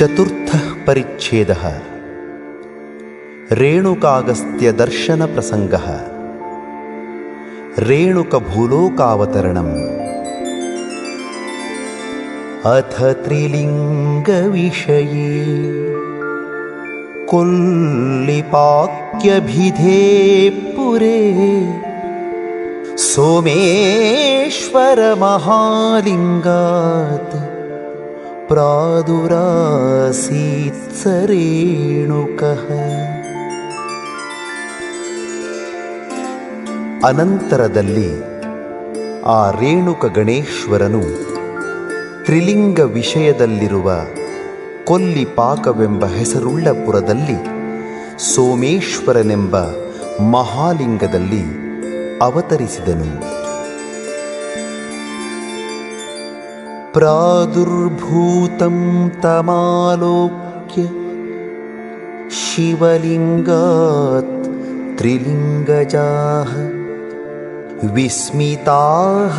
ಚತುರ್ಥಃ ಪರಿಚ್ಛೇದಃ ರೇಣುಕಾಗಸ್ತ್ಯದರ್ಶನ ಪ್ರಸಂಗಃ ರೇಣುಕಭೂಲೋಕಾವತರಣಂ ಅಥ ತ್ರಿಲಿಂಗವಿಷಯೇ ಕೊಲ್ಲಿಪಾಕ್ಯಭಿಧೇ ಪುರೇ ಸೋಮೇಶ್ವರ ಮಹಾಲಿಂಗಾತ್ ಪ್ರಾದುರಾಸೀತ್ ಸ ರೇಣುಕಃ. ಅನಂತರದಲ್ಲಿ ಆ ರೇಣುಕ ಗಣೇಶ್ವರನು ತ್ರಿಲಿಂಗ ವಿಷಯದಲ್ಲಿರುವ ಕೊಲ್ಲಿಪಾಕವೆಂಬ ಹೆಸರುಳ್ಳ ಪುರದಲ್ಲಿ ಸೋಮೇಶ್ವರನೆಂಬ ಮಹಾಲಿಂಗದಲ್ಲಿ ಅವತರಿಸಿದನು. ಪ್ರಾದುರ್ಭೂತಂ ತಮಾಲೋಕ್ಯ ಶಿವಲಿಂಗಾತ್ ತ್ರಿಲಿಂಗಜಾಃ ವಿಸ್ಮಿತಾಃ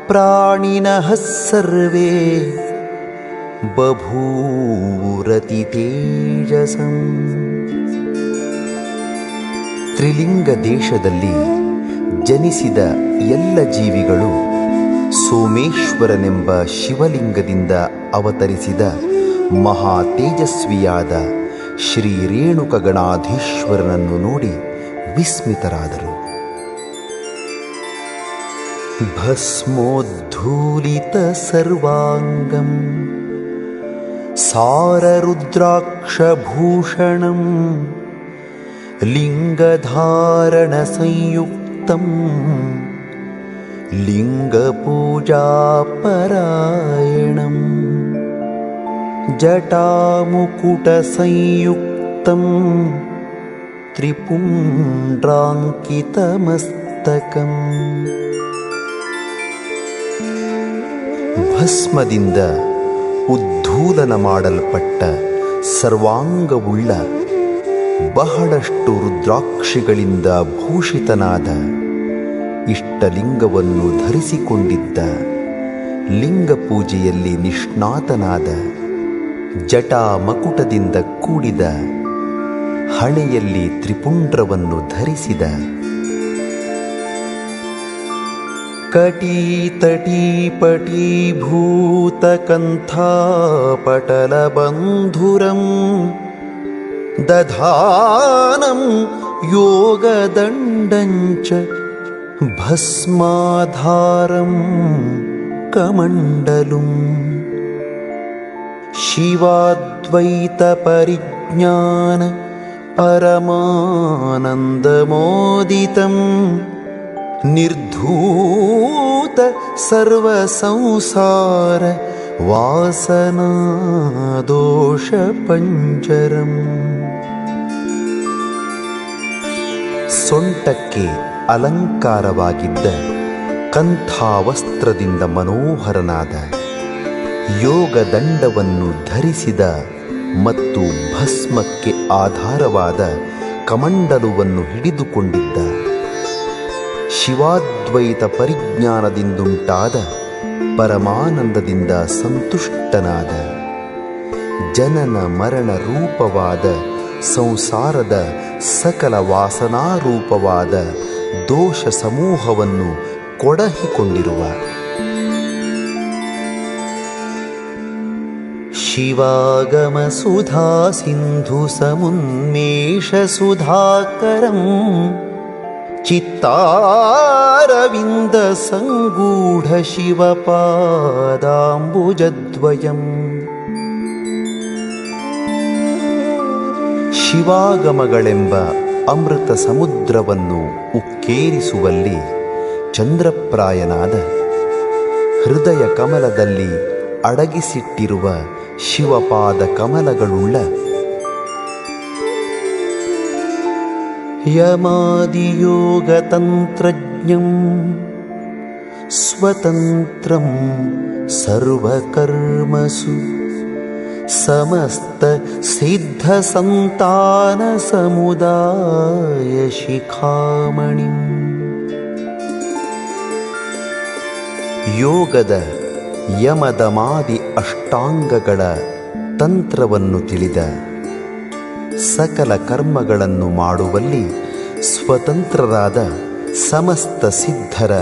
ಪ್ರಾಣಿನಃ ಸರ್ವೇ ಬಭೂರತಿ ತೇಜಸಂ. ತ್ರಿಲಿಂಗ ದೇಶದಲ್ಲಿ ಜನಿಸಿದ ಎಲ್ಲ ಜೀವಿಗಳು ಸೋಮೇಶ್ವರನೆಂಬ ಶಿವಲಿಂಗದಿಂದ ಅವತರಿಸಿದ ಮಹಾ ತೇಜಸ್ವಿಯಾದ ಶ್ರೀ ರೇಣುಕ ಗಣಾಧೀಶ್ವರನನ್ನು ನೋಡಿ ವಿಸ್ಮಿತರಾದರು. ಭಸ್ಮೋದ್ಧೂಲಿತ ಸರ್ವಾಂಗಂ ಸಾರರುದ್ರಾಕ್ಷಭೂಷಣಂ ಲಿಂಗಧಾರಣ ಸಂಯುಕ್ತಂ ಲಿಂಗಪೂಜಾಪರಾಯಣಂ ಜಟಾಮುಕುಟ ಸಂಯುಕ್ತಂ ತ್ರಿಪುಂಡ್ರಾಂಕಿತಮಸ್ತಕಂ. ಭಸ್ಮದಿಂದ ಉದ್ಧೂಲನ ಮಾಡಲ್ಪಟ್ಟ ಸರ್ವಾಂಗವುಳ್ಳ ಬಹಳಷ್ಟು ರುದ್ರಾಕ್ಷಿಗಳಿಂದ ಭೂಷಿತನಾದ ಇಷ್ಟಲಿಂಗವನ್ನು ಧರಿಸಿಕೊಂಡಿದ್ದ, ಲಿಂಗ ಪೂಜೆಯಲ್ಲಿ ನಿಷ್ಣಾತನಾದ, ಜಟಾಮಕುಟದಿಂದ ಕೂಡಿದ, ಹಣೆಯಲ್ಲಿ ತ್ರಿಪುಂಡ್ರವನ್ನು ಧರಿಸಿದ, ಕಟೀತಟೀಪಟೀಭೂತಕಂಥಾಪಟಲಬಂಧುರಂ ದಧಾನಂ ಯೋಗದಂಡಂಚ ಭಸ್ಮಾಧಾರಂ ಕಮಂಡಲುಂ ಶಿವಾದ್ವೈತ ಪರಿಜ್ಞಾನ ಪರಮಾನಂದಮೋದಿತಂ ನಿರ್ಧೂತ ಸರ್ವ ಸಂಸಾರ ವಾಸನಾ ದೋಷ ಪಂಜರಂ. ಸೊಂಟಕ್ಕೆ ಅಲಂಕಾರವಾಗಿದ್ದ ಕಂಥಾವಸ್ತ್ರದಿಂದ ಮನೋಹರನಾದ, ಯೋಗದಂಡವನ್ನು ಧರಿಸಿದ ಮತ್ತು ಭಸ್ಮಕ್ಕೆ ಆಧಾರವಾದ ಕಮಂಡಲುವನ್ನು ಹಿಡಿದುಕೊಂಡಿದ್ದ, ಶಿವಾದ್ವೈತ ಪರಿಜ್ಞಾನದಿಂದುಂಟಾದ ಪರಮಾನಂದದಿಂದ ಸಂತುಷ್ಟನಾದ, ಜನನ ಮರಣ ರೂಪವಾದ ಸಂಸಾರದ ಸಕಲ ವಾಸನಾರೂಪವಾದ ದೋಷ ಸಮೂಹವನ್ನು ಕೊಡಹಿಕೊಂಡಿರುವ, ಶಿವಾಗಮ ಸುಧಾ ಸಿಂಧು ಸಮುನ್ಮೇಷ ಸುಧಾಕರಂ ಚಿತ್ತಾರವಿಂದ ಸಂಗೂಢ ಶಿವಪಾದಾಂಬುಜದ್ವಯಂ. ಶಿವಾಗಮಗಳೆಂಬ ಅಮೃತ ಸಮುದ್ರವನ್ನು ಉಕ್ಕೇರಿಸುವಲ್ಲಿ ಚಂದ್ರಪ್ರಾಯನಾದ, ಹೃದಯ ಕಮಲದಲ್ಲಿ ಅಡಗಿಸಿಟ್ಟಿರುವ ಶಿವಪಾದ ಕಮಲಗಳುಳ್ಳ, ಯಮಾದಿಯೋಗತಂತ್ರಜ್ಞಂ ಸ್ವತಂತ್ರಂ ಸರ್ವಕರ್ಮಸು ಸಮಸ್ತ ಸಿದ್ಧ ಸಂತಾನ ಸಮುದಾಯ ಶಿಖಾಮಣಿಂ. ಯೋಗದ ಯಮದಮಾದಿ ಅಷ್ಟಾಂಗಗಳ ತಂತ್ರವನ್ನು ತಿಳಿದ ಸಕಲ ಕರ್ಮಗಳನ್ನು ಮಾಡುವಲ್ಲಿ ಸ್ವತಂತ್ರರಾದ ಸಮಸ್ತ ಸಿದ್ಧರ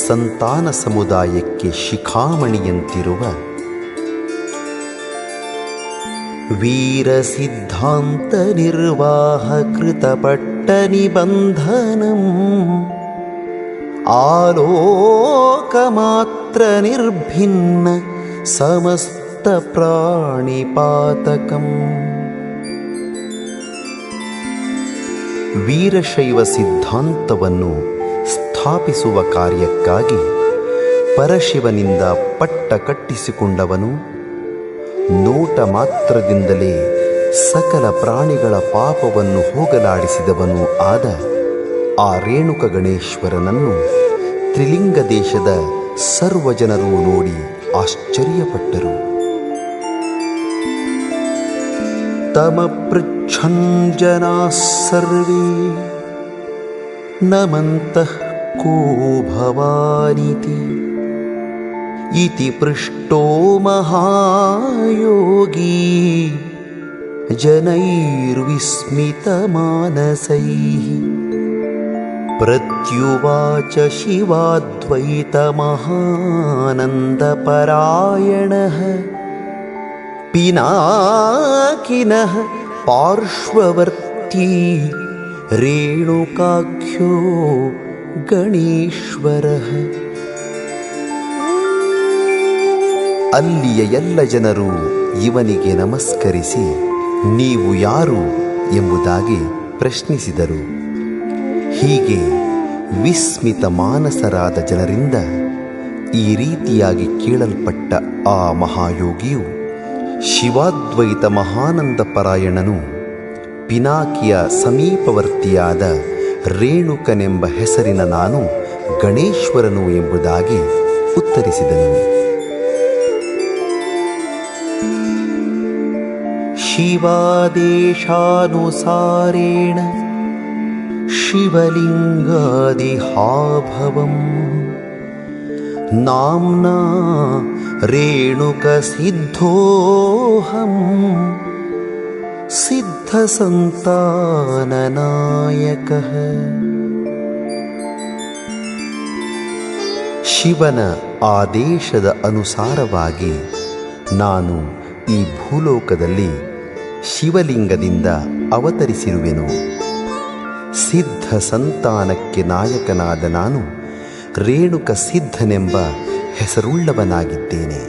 ಸಂತಾನ ಸಮುದಾಯಕ್ಕೆ ಶಿಖಾಮಣಿಯಂತಿರುವ ವೀರ ಸಿದ್ಧಾಂತ ನಿರ್ವಾಹ ಕೃತಪಟ್ಟ ನಿಬಂಧನಂ ಆಲೋಕ ಮಾತ್ರ ನಿರ್ಭಿನ್ನ ಸಮಸ್ತ ಪ್ರಾಣಿಪಾತಕಂ. ವೀರಶೈವ ಸಿದ್ಧಾಂತವನ್ನು ಸ್ಥಾಪಿಸುವ ಕಾರ್ಯಕ್ಕಾಗಿ ಪರಶಿವನಿಂದ ಪಟ್ಟ ಕಟ್ಟಿಸಿಕೊಂಡವನು, ನೋಟ ಮಾತ್ರದಿಂದಲೇ ಸಕಲ ಪ್ರಾಣಿಗಳ ಪಾಪವನ್ನು ಹೋಗಲಾಡಿಸಿದವನೂ ಆದ ಆ ರೇಣುಕ ಗಣೇಶ್ವರನನ್ನು ತ್ರಿಲಿಂಗ ದೇಶದ ಸರ್ವಜನರು ನೋಡಿ ಆಶ್ಚರ್ಯಪಟ್ಟರು. ತಮಪೃಚ್ಛನ್ ಜನಾಃ ಸರ್ವೇ ನಮಂತಃ ಕೋ ಭವಾನಿತಿ ಇತಿ ಪೃಷ್ಟೋ ಮಹಾಯೋಗಿ ಜನೈರ್ವಿಸ್ಮಿತಮಾನಸೈಃ ಪ್ರತ್ಯುವಾಚ ಶಿವಾದ್ವೈತಮಹಾನಂದಪರಾಯಣಃ ಪಿನಾಕಿನಃ ಪಾರ್ಶ್ವವರ್ತಿ ರೇಣುಕಾಖ್ಯೋ ಗಣೇಶ್ವರಃ. ಅಲ್ಲಿಯ ಎಲ್ಲ ಜನರು ಇವನಿಗೆ ನಮಸ್ಕರಿಸಿ ನೀವು ಯಾರು ಎಂಬುದಾಗಿ ಪ್ರಶ್ನಿಸಿದರು. ಹೀಗೆ ವಿಸ್ಮಿತ ಮಾನಸರಾದ ಜನರಿಂದ ಈ ರೀತಿಯಾಗಿ ಕೇಳಲ್ಪಟ್ಟ ಆ ಮಹಾಯೋಗಿಯು ಶಿವಾದ್ವೈತ ಮಹಾನಂದ ಪರಾಯಣನು ಪಿನಾಕಿಯ ಸಮೀಪವರ್ತಿಯಾದ ರೇಣುಕನೆಂಬ ಹೆಸರಿನ ನಾನು ಗಣೇಶ್ವರನು ಎಂಬುದಾಗಿ ಉತ್ತರಿಸಿದನು. ಶಿವಾದೇಶಾನುಸಾರೇಣ ಶಿವಲಿಂಗಾದಿಹಾಭವಂ ನಾಮ್ನಾ ರೇಣುಕಸಿದ್ಧೋಹಂ ಸಿದ್ಧಸಂತಾನನಾಯಕಃ. ಶಿವನ ಆದೇಶದ ಅನುಸಾರವಾಗಿ ನಾನು ಈ ಭೂಲೋಕದಲ್ಲಿ ಶಿವಲಿಂಗದಿಂದ ಅವತರಿಸಿರುವೆನು. ಸಿದ್ಧ ಸಂತಾನಕ್ಕೆ ನಾಯಕನಾದ ನಾನು ರೇಣುಕ ಸಿದ್ಧನೆಂಬ ಹೆಸರುಳ್ಳವನಾಗಿದ್ದೇನೆ.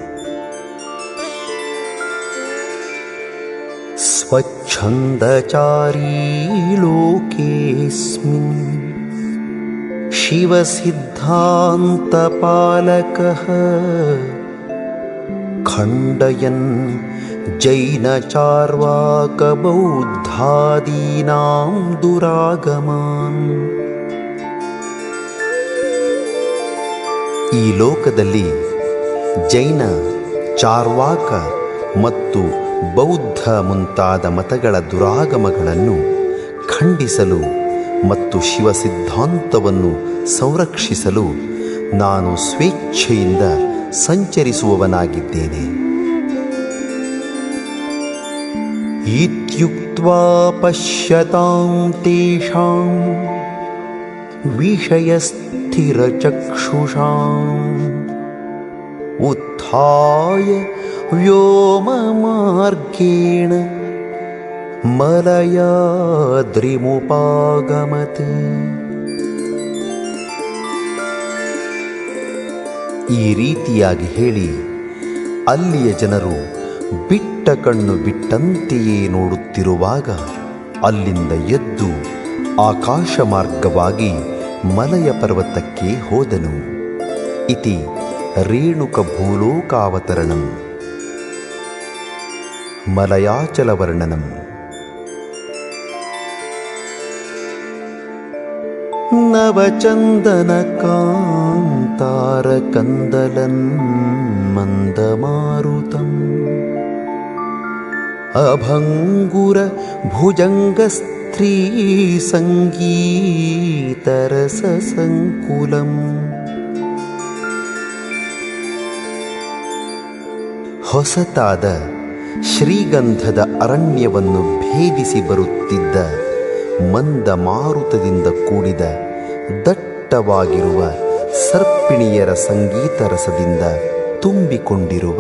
ಸ್ವಚ್ಛಂದಚಾರೀ ಲೋಕೇಸ್ಮಿನ್ ಶಿವಸಿದ್ಧಾಂತಪಾಲಕಃ ಖಂಡಯನ್ ಜೈನಚಾರ್ವಾಕಬೌದ್ಧಾದೀನಾಂ ದುರಾಗಮಾನ್. ಈ ಲೋಕದಲ್ಲಿ ಜೈನ, ಚಾರ್ವಾಕ ಮತ್ತು ಬೌದ್ಧ ಮುಂತಾದ ಮತಗಳ ದುರಾಗಮಗಳನ್ನು ಖಂಡಿಸಲು ಮತ್ತು ಶಿವ ಸಿದ್ಧಾಂತವನ್ನು ಸಂರಕ್ಷಿಸಲು ನಾನು ಸ್ವೇಚ್ಛೆಯಿಂದ ಸಂಚರಿಸುವವನಾಗಿದ್ದೇನೆ. ಇತ್ಯುಕ್ತ್ವಾ ಪಶ್ಯತಾಂ ತೇಷಾಂ ವಿಷಯಸ್ಥಿರಚಕ್ಷುಷಾಂ ಉತ್ಥಾಯ ವ್ಯೋಮಮಾರ್ಗೇಣ ಮಲಯಾದ್ರಿಮುಪಾಗಮತ್. ಈ ರೀತಿಯಾಗಿ ಹೇಳಿ ಅಲ್ಲಿಯ ಜನರು ಬಿಟ್ಟ ಕಣ್ಣು ಬಿಟ್ಟಂತೆಯೇ ನೋಡುತ್ತಿರುವಾಗ ಅಲ್ಲಿಂದ ಎದ್ದು ಆಕಾಶ ಮಾರ್ಗವಾಗಿ ಮಲಯ ಪರ್ವತಕ್ಕೆ ಹೋದನು. ಇತಿ ರೇಣುಕ ಭೂಲೋಕಾವತರಣಂ ಮಲಯಾಚಲವರ್ಣನಂ. ನವಚಂದನಕಾಂತಾರಕಂದಲನ್ ಮಂದಮಾರುತಂ ಅಭಂಗುರ ಭುಜಂಗಸ್ತ್ರೀ ಸಂಗೀತರಸ ಸಂಕುಲಂ. ಹೊಸತಾದ ಶ್ರೀಗಂಧದ ಅರಣ್ಯವನ್ನು ಭೇದಿಸಿ ಬರುತ್ತಿದ್ದ ಮಂದ ಮಾರುತದಿಂದ ಕೂಡಿದ ದಟ್ಟವಾಗಿರುವ ಸರ್ಪಿಣಿಯರ ಸಂಗೀತ ರಸದಿಂದ ತುಂಬಿಕೊಂಡಿರುವ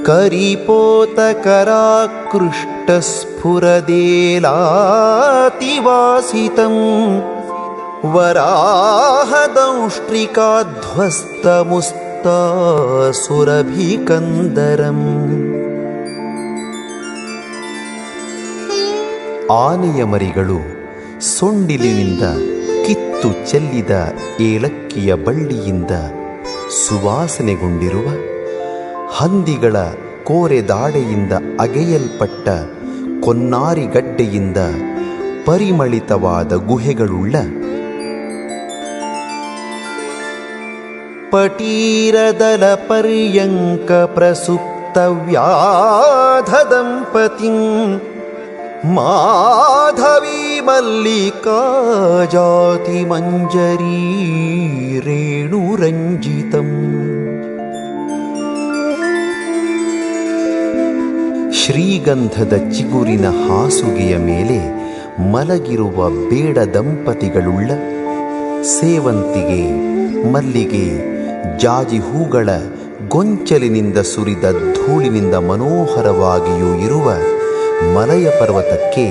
ಕರಿಪೋತಕರಾಕೃಷ್ಟಸ್ಫುರದೇಲಾತಿವಾಸಿತಂ ವರಾಹದೌಷ್ಟ್ರಿಕಾಧ್ವಸ್ತಮುಸ್ತಾಸುರಭಿಕಂದರಂ. ಆನೆಯ ಮರಿಗಳು ಸೊಂಡಿಲಿನಿಂದ ಕಿತ್ತು ಚೆಲ್ಲಿದ ಏಲಕ್ಕಿಯ ಬಳ್ಳಿಯಿಂದ ಸುವಾಸನೆಗೊಂಡಿರುವ, ಹಂದಿಗಳ ಕೋರೆದಾಡೆಯಿಂದ ಅಗೆಯಲ್ಪಟ್ಟ ಕೊನ್ನಾರಿಗಡ್ಡೆಯಿಂದ ಪರಿಮಳಿತವಾದ ಗುಹೆಗಳುಳ್ಳ ಪಟೀರದಲ ಪರ್ಯಂಕ ಪ್ರಸುಪ್ತ ವ್ಯಾಧದಂಪತಿಂ ಮಾಧವಿ ಮಲ್ಲಿಕಾ ಜಾತಿ ಮಂಜರೀ ರೇಣುರಂಜಿತಂ. ಶ್ರೀಗಂಧದ ಚಿಗುರಿನ ಹಾಸುಗೆಯ ಮೇಲೆ ಮಲಗಿರುವ ಬೇಡ ದಂಪತಿಗಳುಳ್ಳ ಸೇವಂತಿಗೆ, ಮಲ್ಲಿಗೆ, ಜಾಜಿ ಹೂಗಳ ಗೊಂಚಲಿನಿಂದ ಸುರಿದ ಧೂಳಿನಿಂದ ಮನೋಹರವಾಗಿಯೂ ಇರುವ ಮಲಯ ಪರ್ವತಕ್ಕೆ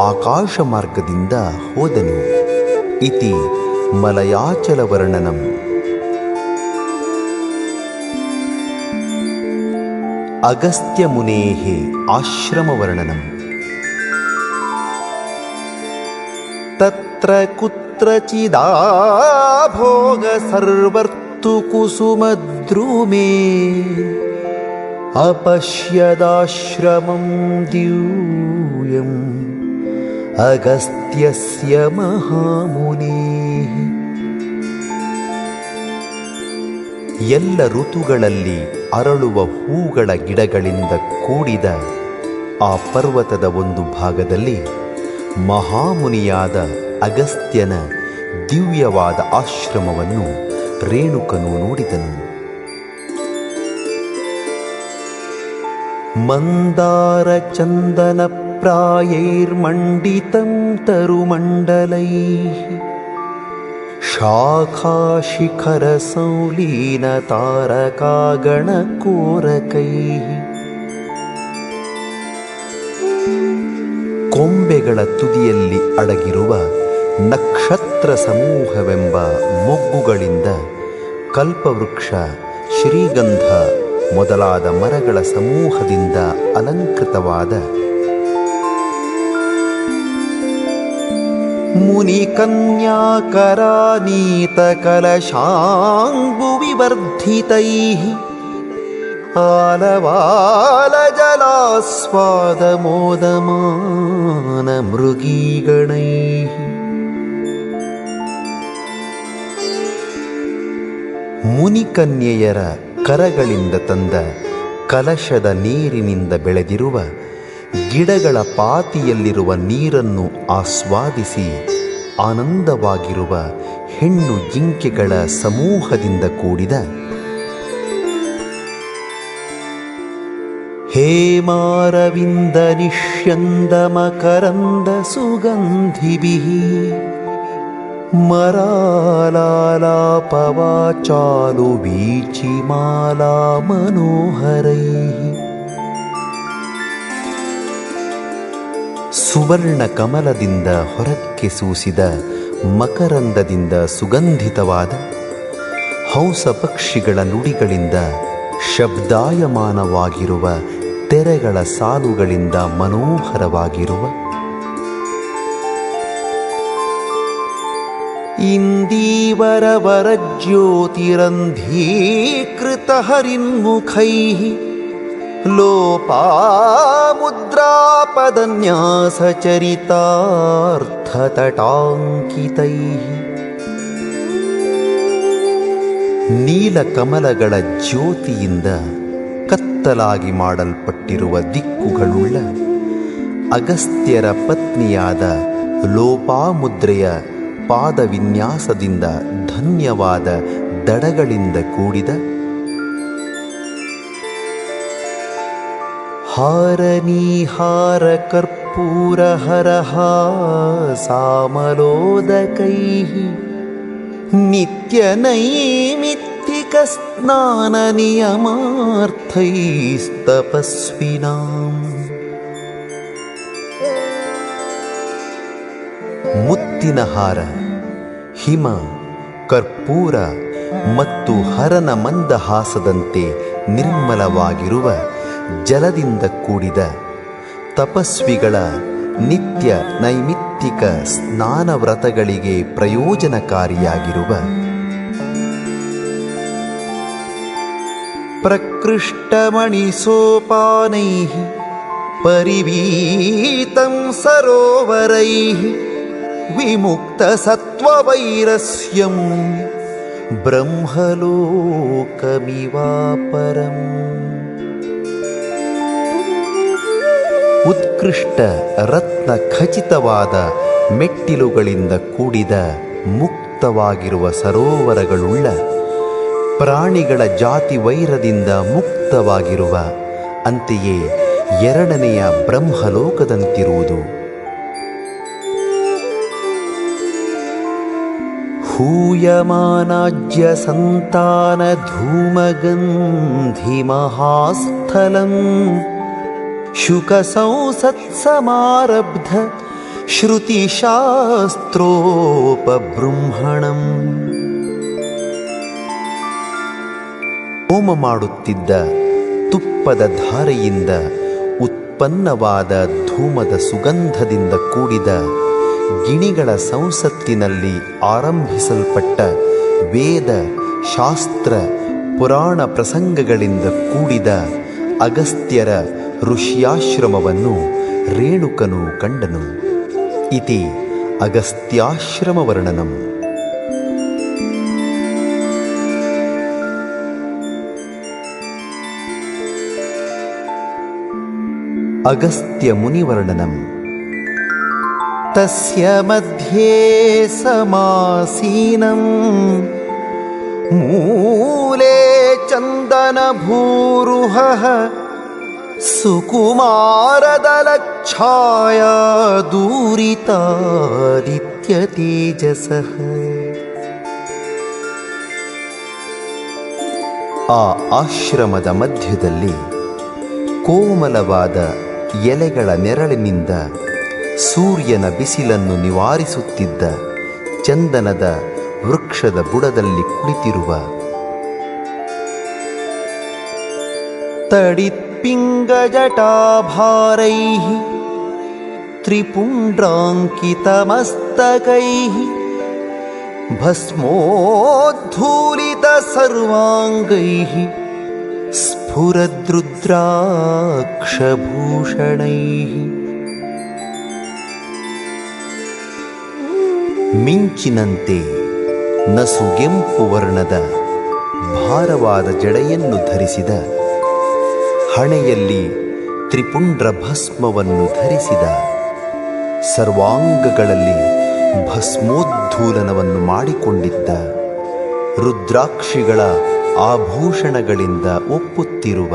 ಆಕಾಶ ಮಾರ್ಗದಿಂದ ಹೋದನು. ಇತಿ ಮಲಯಾಚಲ ವರ್ಣನಂ. ಅಗಸ್ತ್ಯ ಮುನೇಃ ಆಶ್ರಮ ವರ್ಣನಂ. ತತ್ರ ಕುತ್ರಚಿದಾಭೋಗ ಸರ್ವರ್ತು ಕುಸುಮದ್ರುಮೇ ಅಪಶ್ಯದಾಶ್ರಮಂ ದಿವ್ಯಂ ಅಗಸ್ತ್ಯಸ್ಯ ಮಹಾಮುನೇಃ. ಎಲ್ಲ ಋತುಗಳಲ್ಲಿ ಅರಳುವ ಹೂಗಳ ಗಿಡಗಳಿಂದ ಕೂಡಿದ ಆ ಪರ್ವತದ ಒಂದು ಭಾಗದಲ್ಲಿ ಮಹಾಮುನಿಯಾದ ಅಗಸ್ತ್ಯನ ದಿವ್ಯವಾದ ಆಶ್ರಮವನ್ನು ರೇಣುಕನು ನೋಡಿದನು. ಮಂದಾರ ಚಂದನ ಪ್ರಾಯೈರ್ಮಂಡಿತಂ ತರುಮಂಡಲೈಃ ಶಾಖಾಶಿಖರ ಸಂಲೀನ ತಾರಕಾಗಣಕೋರಕೈಃ. ಕೊಂಬೆಗಳ ತುದಿಯಲ್ಲಿ ಅಡಗಿರುವ ನಕ್ಷತ್ರ ಸಮೂಹವೆಂಬ ಮೊಗ್ಗುಗಳಿಂದ ಕಲ್ಪವೃಕ್ಷ, ಶ್ರೀಗಂಧ ಮೊದಲಾದ ಮರಗಳ ಸಮೂಹದಿಂದ ಅಲಂಕೃತವಾದ ಮುನಿಕನ್ಯಾಕರಾನೀತ ಕಲಶಾಂಬುವಿವರ್ಧಿತೈಃ ಆಲವಾಲ ಜಲಾಸ್ವಾದ ಮೋದಮಾನ ಮೃಗೀಗಣೈಃ. ಮುನಿಕನ್ಯೆಯರ ಕರಗಳಿಂದ ತಂದ ಕಲಶದ ನೀರಿನಿಂದ ಬೆಳೆದಿರುವ ಗಿಡಗಳ ಪಾತಿಯಲ್ಲಿರುವ ನೀರನ್ನು ಆಸ್ವಾದಿಸಿ ಆನಂದವಾಗಿರುವ ಹೆಣ್ಣು ಜಿಂಕೆಗಳ ಸಮೂಹದಿಂದ ಕೂಡಿದ ಹೇಮಾರವಿಂದ ನಿಷ್ಯಂದ ಮಕರಂದ ಸುಗಂಧಿಭಿಃ ಮರಾಲಾಲಾಪವಾಚಾಲು ವೀಚಿಮಾಲಾ ಮನೋಹರೈಃ. ಸುವರ್ಣ ಕಮಲದಿಂದ ಹೊರಕ್ಕೆ ಸೂಸಿದ ಮಕರಂದದಿಂದ ಸುಗಂಧಿತವಾದ ಹಂಸ ಪಕ್ಷಿಗಳ ನುಡಿಗಳಿಂದ ಶಬ್ದಾಯಮಾನವಾಗಿರುವ ತೆರೆಗಳ ಸಾಲುಗಳಿಂದ ಮನೋಹರವಾಗಿರುವ ಇಂದೀವರವರಜ್ಯೋತಿರಂಧೀಕೃತ ಹರಿನ್ಮುಖೈಃ ಲೋಪಾಮುದ್ರಾಪದನ್ಯಾಸಚರಿತಾರ್ಥತಟಾಂಕಿತೈಃ. ನೀಲಕಮಲಗಳ ಜ್ಯೋತಿಯಿಂದ ಕತ್ತಲಾಗಿ ಮಾಡಲ್ಪಟ್ಟಿರುವ ದಿಕ್ಕುಗಳುಳ್ಳ ಅಗಸ್ತ್ಯರ ಪತ್ನಿಯಾದ ಲೋಪಾಮುದ್ರೆಯ ಪಾದವಿನ್ಯಾಸದಿಂದ ಧನ್ಯವಾದ ದಡಗಳಿಂದ ಕೂಡಿದ ಹಾರನೀಹಾರ ಕರ್ಪೂರ ಹರಹ ಸಾಮಲೋದಕೈಃ ನಿತ್ಯ ನೈಮಿತ್ತಿಕ ಸ್ನಾನ ನಿಯಮಾರ್ಥೈಸ್ತಪಸ್ವಿನಾಂ. ಮುತ್ತಿನ ಹಾರ, ಹಿಮ, ಕರ್ಪೂರ ಮತ್ತು ಹರನ ಮಂದಹಾಸದಂತೆ ನಿರ್ಮಲವಾಗಿರುವ ಜಲದಿಂದ ಕೂಡಿದ ತಪಸ್ವಿಗಳ ನಿತ್ಯ ನೈಮಿತ್ತಿಕ ಸ್ನಾನ ವ್ರತಗಳಿಗೆ ಪ್ರಯೋಜನಕಾರಿಯಾಗಿರುವ ಪ್ರಕೃಷ್ಟಮಣಿಸೋಪಾನೈಃ ಪರಿವೀತಂ ಸರೋವರೈಃ ವಿಮುಕ್ತ ಸತ್ವವೈರಸ್ಯಂ ಬ್ರಹ್ಮಲೋಕಮಿವಾಪರಂ. ಉತ್ಕೃಷ್ಟ ರತ್ನ ಖಚಿತವಾದ ಮೆಟ್ಟಿಲುಗಳಿಂದ ಕೂಡಿದ ಮುಕ್ತವಾಗಿರುವ ಸರೋವರಗಳುಳ್ಳ, ಪ್ರಾಣಿಗಳ ಜಾತಿ ವೈರದಿಂದ ಮುಕ್ತವಾಗಿರುವ, ಅಂತೆಯೇ ಎರಡನೆಯ ಬ್ರಹ್ಮಲೋಕದಂತಿರುವುದು. ಹೂಯಮಾನಾಜ್ಯ ಸಂತಾನ ಧೂಮಗಂಧಿ ಮಹಾಸ್ಥಲಂ ಶುಕ ಸಂಸತ್ಸಮಾರಬ್ಧ ಶ್ರುತಿಶಾಸ್ತ್ರೋಪಬೃಂಹಣಂ. ಹೋಮ ಮಾಡುತ್ತಿದ್ದ ತುಪ್ಪದ ಧಾರೆಯಿಂದ ಉತ್ಪನ್ನವಾದ ಧೂಮದ ಸುಗಂಧದಿಂದ ಕೂಡಿದ ಗಿಣಿಗಳ ಸಂಸತ್ತಿನಲ್ಲಿ ಆರಂಭಿಸಲ್ಪಟ್ಟ ವೇದ ಶಾಸ್ತ್ರ ಪುರಾಣ ಪ್ರಸಂಗಗಳಿಂದ ಕೂಡಿದ ಅಗಸ್ತ್ಯರ ಋಷ್ಯಾಶ್ರಮವನ್ನು ರೇಣುಕನು ಕಂಡನು. ಇತಿ ಅಗಸ್ತ್ಯಾಶ್ರಮ ವರ್ಣನಂ. ಅಗಸ್ತ್ಯ ಮುನಿವರ್ಣನಂ. ತಸ್ಯ ಮಧ್ಯೆ ಸಮಾಸೀನಂ ಮೂಲೆ ಚಂದನಭೂರುಹಃ ಸುಕುಮಾರದಲಚ್ಛಾಯಾ ದೂರಿತಾದಿತ್ಯ ತೇಜಸಃ. ಆ ಆಶ್ರಮದ ಮಧ್ಯದಲ್ಲಿ ಕೋಮಲವಾದ ಎಲೆಗಳ ನೆರಳಿನಿಂದ ಸೂರ್ಯನ ಬಿಸಿಲನ್ನು ನಿವಾರಿಸುತ್ತಿದ್ದ ಚಂದನದ ವೃಕ್ಷದ ಬುಡದಲ್ಲಿ ಕುಳಿತಿರುವ ತಡಿತ್ಪಿಂಗಜಟಾಭಾರೈಃ ತ್ರಿಪುಂಡ್ರಾಂಕಿತಮಸ್ತಕೈಃ ಭಸ್ಮೋದ್ಧೂಲಿತ ಸರ್ವಾಂಗೈಃ ಸ್ಫುರದ್ರುದ್ರಾಕ್ಷಭೂಷಣೈಃ. ಮಿಂಚಿನಂತೆ ನಸುಗೆಂಪು ವರ್ಣದ ಭಾರವಾದ ಜಡೆಯನ್ನು ಧರಿಸಿದ, ಹಣೆಯಲ್ಲಿ ತ್ರಿಪುಂಡ್ರ ಭಸ್ಮವನ್ನು ಧರಿಸಿದ, ಸರ್ವಾಂಗಗಳಲ್ಲಿ ಭಸ್ಮೋದ್ಧೂಲನವನ್ನು ಮಾಡಿಕೊಂಡಿದ್ದ, ರುದ್ರಾಕ್ಷಿಗಳ ಆಭೂಷಣಗಳಿಂದ ಒಪ್ಪುತ್ತಿರುವ,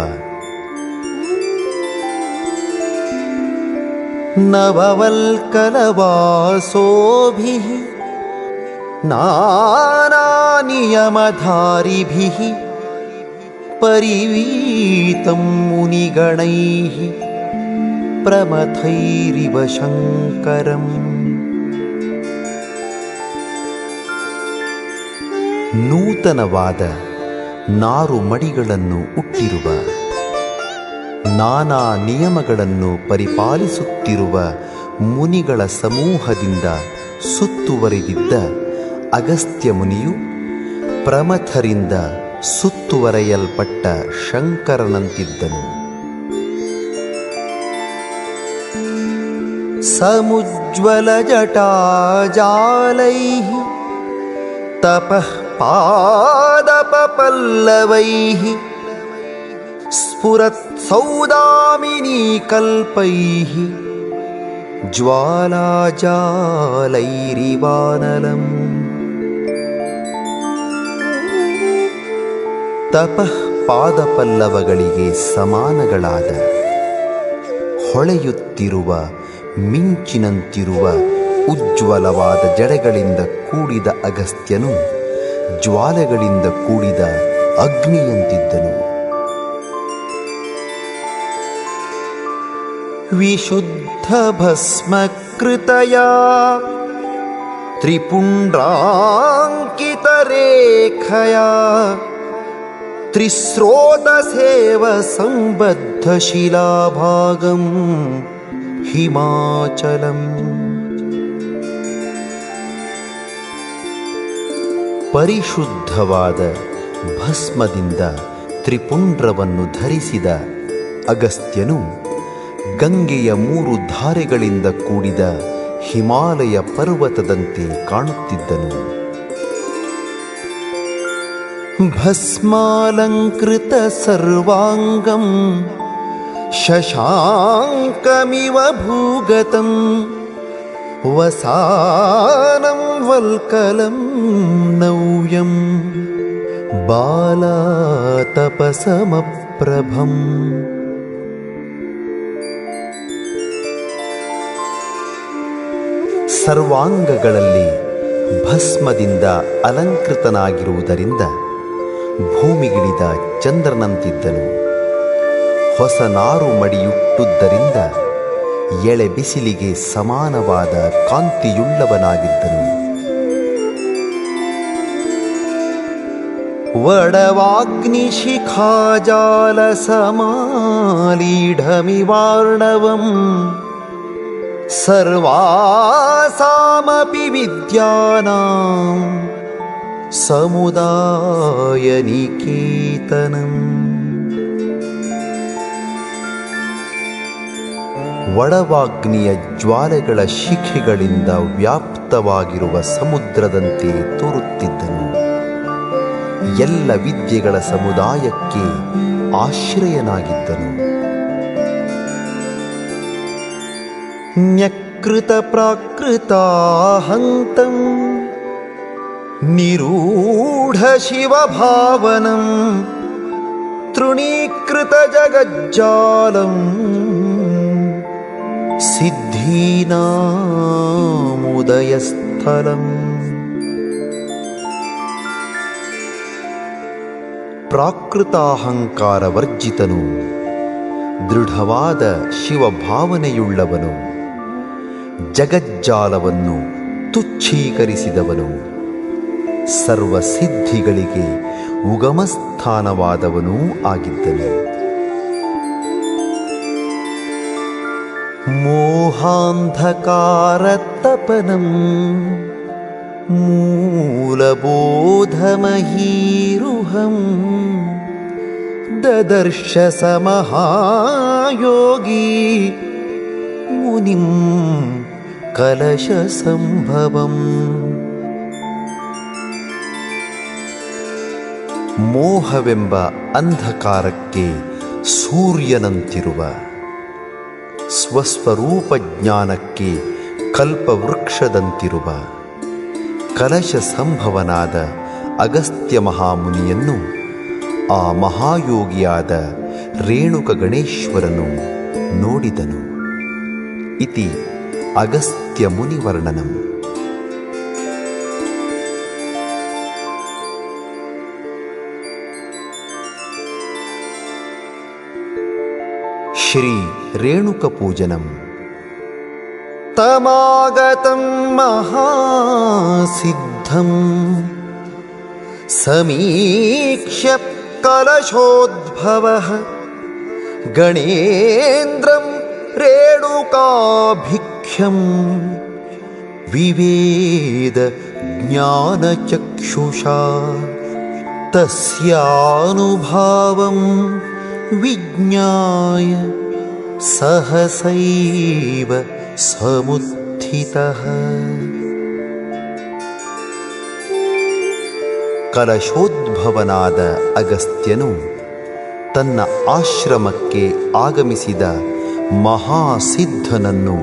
ನವವಲ್ಕಲವಾಸೋಭಿಃ ನಾನಾನಿಯಮಧಾರಿಭಿಃ ಪರಿವೀತಂ ಮುನಿಗಣೈಃ ಪ್ರಮಥೈರಿವ ಶಂಕರಂ. ನೂತನವಾದ ನಾರು ಮಡಿಗಳನ್ನು ಉಟ್ಟಿರುವ, ನಾನಾ ನಿಯಮಗಳನ್ನು ಪರಿಪಾಲಿಸುತ್ತಿರುವ ಮುನಿಗಳ ಸಮೂಹದಿಂದ ಸುತ್ತುವರಿದಿದ್ದ ಅಗಸ್ತ್ಯ ಮುನಿಯು ಪ್ರಮಥರಿಂದ ಸುತ್ತುವರೆಯಲ್ಪಟ್ಟ ಶಂಕರನಂತಿದ್ದನು. ಸಮುಜ್ವಲ ಜಟಾಜಾಲೈಃ ತಪಃ ಪಾದಪಪಲ್ಲವೈಃ ಸ್ಫುರತ್ ಸೌದಾಮಿನೀ ಕಲ್ಪೈಃ ಜ್ವಾಲಾಜಾಲೈರಿವಾನಲಂ. ತಪಃ ಪಾದಪಲ್ಲವಗಳಿಗೆ ಸಮಾನಗಳಾದ ಹೊಳೆಯುತ್ತಿರುವ ಮಿಂಚಿನಂತಿರುವ ಉಜ್ವಲವಾದ ಜಡೆಗಳಿಂದ ಕೂಡಿದ ಅಗಸ್ತ್ಯನು ಜ್ವಾಲೆಗಳಿಂದ ಕೂಡಿದ ಅಗ್ನಿಯಂತಿದ್ದನು. ವಿಶುದ್ಧ ಭಸ್ಮಕೃತಯ ತ್ರಿಪುಂಡ್ರಾಂಕಿತರೇಖಯ ತ್ರಿಸ್ರೋತಸೇವ ಸಂಬದ್ಧ ಶಿಲಾಭಾಗಂ ಹಿಮಾಚಲಂ. ಪರಿಶುದ್ಧವಾದ ಭಸ್ಮದಿಂದ ತ್ರಿಪುಂಡ್ರವನ್ನು ಧರಿಸಿದ ಅಗಸ್ತ್ಯನು ಗಂಗೆಯ 3 ಧಾರೆಗಳಿಂದ ಕೂಡಿದ ಹಿಮಾಲಯ ಪರ್ವತದಂತೆ ಕಾಣುತ್ತಿದ್ದನು. ಭಸ್ಮಾಲಂಕೃತ ಸರ್ವಾಂಗಂ ಶಶಾಂಕಮಿವ ಭೂಗತಂ ವಸಾನಂ ವಲ್ಕಲಂ ನವ್ಯಂ ಬಾಲಾತಪಸಮಪ್ರಭಂ. ಸರ್ವಾಂಗಗಳಲ್ಲಿ ಭಸ್ಮದಿಂದ ಅಲಂಕೃತನಾಗಿರುವುದರಿಂದ ಭೂಮಿಗಿಳಿದ ಚಂದ್ರನಂತಿದ್ದನು. ಹೊಸ ನಾರು ಮಡಿಯುಟ್ಟುದರಿಂದ ಎಳೆ ಬಿಸಿಲಿಗೆ ಸಮಾನವಾದ ಕಾಂತಿಯುಳ್ಳವನಾಗಿದ್ದನು. ವಡವಾಗ್ನಿಶಿಖಾಜಾಲ ಸಮಾಲೀಢಮಿವಾರ್ಣವಂ ಸರ್ವಾಸಾಮಪಿ ವಿದ್ಯಾನಾಂ ಸಮುದಾಯ ನಿಕೇತನಂ. ವಡವಾಗ್ನಿಯ ಜ್ವಾಲೆಗಳ ಶಿಖೆಗಳಿಂದ ವ್ಯಾಪ್ತವಾಗಿರುವ ಸಮುದ್ರದಂತೆ ತೋರುತ್ತಿದ್ದನು. ಎಲ್ಲ ವಿದ್ಯೆಗಳ ಸಮುದಾಯಕ್ಕೆ ಆಶ್ರಯನಾಗಿದ್ದನು. ನ್ಯಕ್ೃತ ಪ್ರಾಕೃತಾಹಂತಂ ನಿರೂಢ ಶಿವಭಾವನಂ ತೃಣೀಕೃತ ಜಗಜ್ಜಾಲಂ ಸಿದ್ಧೀನಾಮುದಯಸ್ಥಲಂ. ಪ್ರಾಕೃತಾಹಂಕಾರ ವರ್ಜಿತನು, ದೃಢವಾದ ಶಿವಭಾವನೆಯುಳ್ಳವನು, ಜಗಜ್ಜಾಲವನ್ನು ತುಚ್ಛೀಕರಿಸಿದವನು, ಸರ್ವಸಿದ್ಧಿಗಳಿಗೆ ಉಗಮಸ್ಥಾನವಾದವನೂ ಆಗಿದ್ದನು. ಮೋಹಾಂಧಕಾರತಪನಂ ಮೂಲಬೋಧಮಹೀರುಹಂ ದದರ್ಶ ಸಮಹಾಯೋಗಿ ಮುನಿಂ ಕಲಶ ಸಂಭವಂ. ಮೋಹವೆಂಬ ಅಂಧಕಾರಕ್ಕೆ ಸೂರ್ಯನಂತಿರುವ, ಸ್ವಸ್ವರೂಪ ಜ್ಞಾನಕ್ಕೆ ಕಲ್ಪವೃಕ್ಷದಂತಿರುವ ಕಲಶ ಸಂಭವನಾದ ಅಗಸ್ತ್ಯ ಮಹಾಮುನಿಯನ್ನು ಆ ಮಹಾಯೋಗಿಯಾದ ರೇಣುಕ ಗಣೇಶ್ವರನು ನೋಡಿದನು. ಇತಿ ಅಗಸ್ತ್ಯ ಮುನಿವರ್ಣನಂ. ಶ್ರೀ ರೇಣುಕ ಪೂಜನಂ. ತಮಾಗತಂ ಮಹಾಸಿದ್ಧಂ ಸಮೀಕ್ಷ್ಯ ಕಲಶೋದ್ಭವಃ ಗಣೇಂದ್ರಂ ರೇಣುಕಾಭಿಖ್ಯಂ ವಿವೇದ ಜ್ಞಾನಚಕ್ಷುಷಾ ತಸ್ಯಾನುಭಾವಂ ವಿಜ್ಞಾಯ ಸಹಸೈವ ಸಮುತ್ಥಿತಃ. ಕಲಶೋದ್ಭವನಾದ ಅಗಸ್ತ್ಯನು ತನ್ನ ಆಶ್ರಮಕ್ಕೆ ಆಗಮಿಸಿದ ಮಹಾಸಿದ್ಧನನ್ನು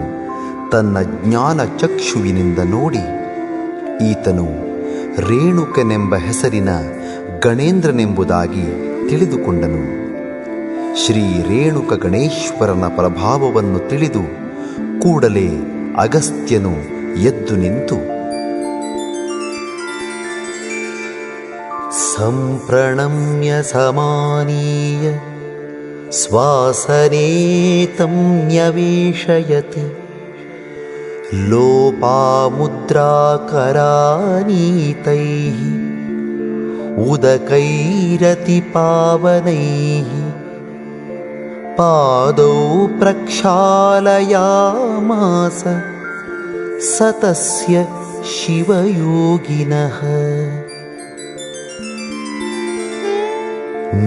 ತನ್ನ ಜ್ಞಾನ ಚಕ್ಷುವಿನಿಂದ ನೋಡಿ ಈತನು ರೇಣುಕನೆಂಬ ಹೆಸರಿನ ಗಣೇಂದ್ರನೆಂಬುದಾಗಿ ತಿಳಿದುಕೊಂಡನು. ಶ್ರೀ ರೇಣುಕ ಗಣೇಶ್ವರನ ಪ್ರಭಾವವನ್ನು ತಿಳಿದು ಕೂಡಲೇ ಅಗಸ್ತ್ಯನು ಎದ್ದು ನಿಂತು ಸಂಪ್ರಣಮ್ಯ ಸಮಾನೀಯ ಸ್ವಾಸನೇತಂ ನ್ಯವೇಶಯತ್ ಲೋಪಾಮುದ್ರಾಕರಾನೀತೈಃ ಉದಕೈರತಿ ಪಾವನೈಃ ಪಾದೌ ಪ್ರಕ್ಷಾಲಯಾಮಾಸ ಸತಸ್ಯ ಶಿವಯೋಗಿನಃ.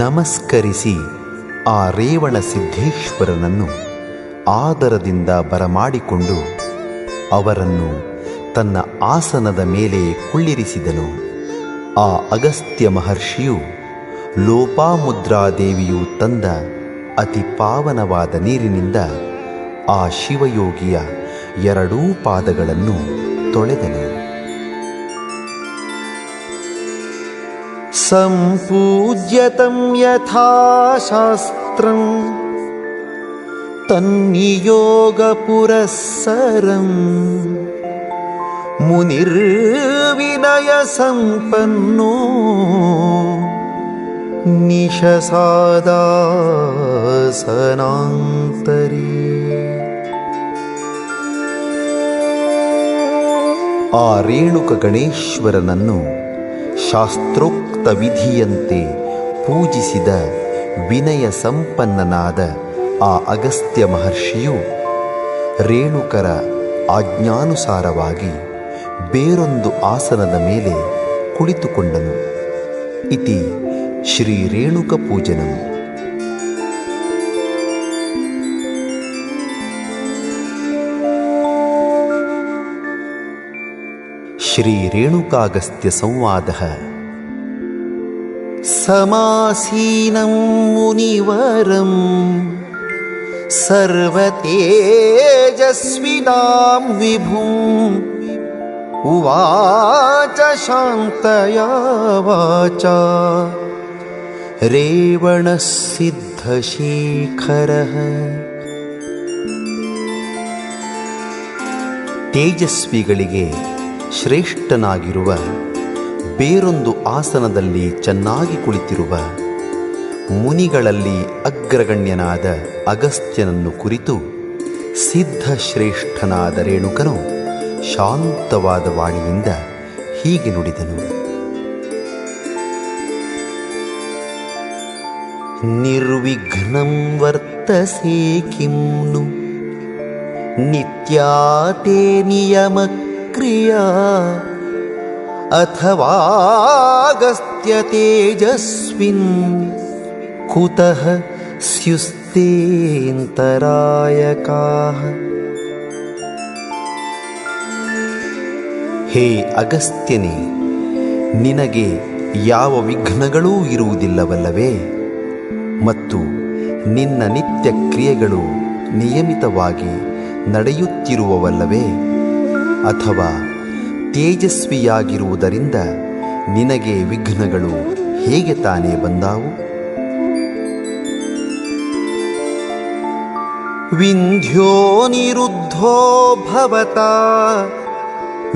ನಮಸ್ಕರಿಸಿ ಆ ರೇವಣ ಸಿದ್ಧೇಶ್ವರನನ್ನು ಆದರದಿಂದ ಬರಮಾಡಿಕೊಂಡು ಅವರನ್ನು ತನ್ನ ಆಸನದ ಮೇಲೆ ಕುಳ್ಳಿರಿಸಿದನು. ಆ ಅಗಸ್ತ್ಯ ಮಹರ್ಷಿಯು ಲೋಪಾಮುದ್ರಾದೇವಿಯು ತಂದ ಅತಿ ಪಾವನವಾದ ನೀರಿನಿಂದ ಆ ಶಿವಯೋಗಿಯ ಎರಡೂ ಪಾದಗಳನ್ನು ತೊಳೆದನು. ಸಂಪೂಜ್ಯತಂ ಯಥಾಶಾಸ್ತ್ರಂ ತನ್ನಿಯೋಗ ಪುರಸ್ಸರಂ ಮುನಿರ್ವಿನಯ ಸಂಪನ್ನೋ ನಿಶಸಾದಾಸನಾಂತರೇ. ಆ ರೇಣುಕ ಗಣೇಶ್ವರನನ್ನು ಶಾಸ್ತ್ರೋಕ್ತ ವಿಧಿಯಂತೆ ಪೂಜಿಸಿದ ವಿನಯ ಸಂಪನ್ನನಾದ ಆ ಅಗಸ್ತ್ಯ ಮಹರ್ಷಿಯು ರೇಣುಕರ ಆಜ್ಞಾನುಸಾರವಾಗಿ ಬೇರೊಂದು ಆಸನದ ಮೇಲೆ ಕುಳಿತುಕೊಂಡನು. ಇತಿ ಶ್ರೀ ರೇಣುಕ ಪೂಜನಂ. ಶ್ರೀ ರೇಣುಕಾಗಸ್ತ್ಯ ಸಂವಾದಃ. ಸಮಾಸೀನಂ ಮುನಿವರಂ ಸರ್ವತೇಜಸ್ವಿನಾಂ ವಿಭುಂ ಉವಾಚ ಶಾಂತಯಾ ವಾಚಾ ರೇವಣಃ ಸಿದ್ಧಶೇಖರಃ. ತೇಜಸ್ವಿಗಳಿಗೆ ಶ್ರೇಷ್ಠನಾಗಿರುವ ಬೇರೊಂದು ಆಸನದಲ್ಲಿ ಚೆನ್ನಾಗಿ ಕುಳಿತಿರುವ ಮುನಿಗಳಲ್ಲಿ ಅಗ್ರಗಣ್ಯನಾದ ಅಗಸ್ತ್ಯನನ್ನು ಕುರಿತು ಸಿದ್ಧಶ್ರೇಷ್ಠನಾದ ರೇಣುಕನು ಶಾಂತವಾದ ವಾಣಿಯಿಂದ ಹೀಗೆ ನುಡಿದನು. ನಿರ್ವಿಘ್ನಂ ವರ್ತಸೇ ಕಿಮ್ನು ನಿತ್ಯಾತೆ ನಿಯಮ ಕ್ರಿಯಾ ಅಥವಾಗಸ್ತ್ಯ ತೇಜಸ್ವಿನ್ ಕುತಃ ಸ್ಯುಸ್ತೇಂತರಾಯಕಾಃ. ಹೇ ಅಗಸ್ತ್ಯನೇ, ನಿನಗೆ ಯಾವ ವಿಘ್ನಗಳೂ ಇರುವುದಿಲ್ಲವಲ್ಲವೇ? ಮತ್ತು ನಿನ್ನ ನಿತ್ಯ ಕ್ರಿಯೆಗಳು ನಿಯಮಿತವಾಗಿ ನಡೆಯುತ್ತಿರುವವಲ್ಲವೇ? ಅಥವಾ ತೇಜಸ್ವಿಯಾಗಿರುವುದರಿಂದ ನಿನಗೆ ವಿಘ್ನಗಳು ಹೇಗೆ ತಾನೇ ಬಂದಾವು? ವಿಂಧ್ಯ ನಿರುದ್ಧೋ ಭವತಾ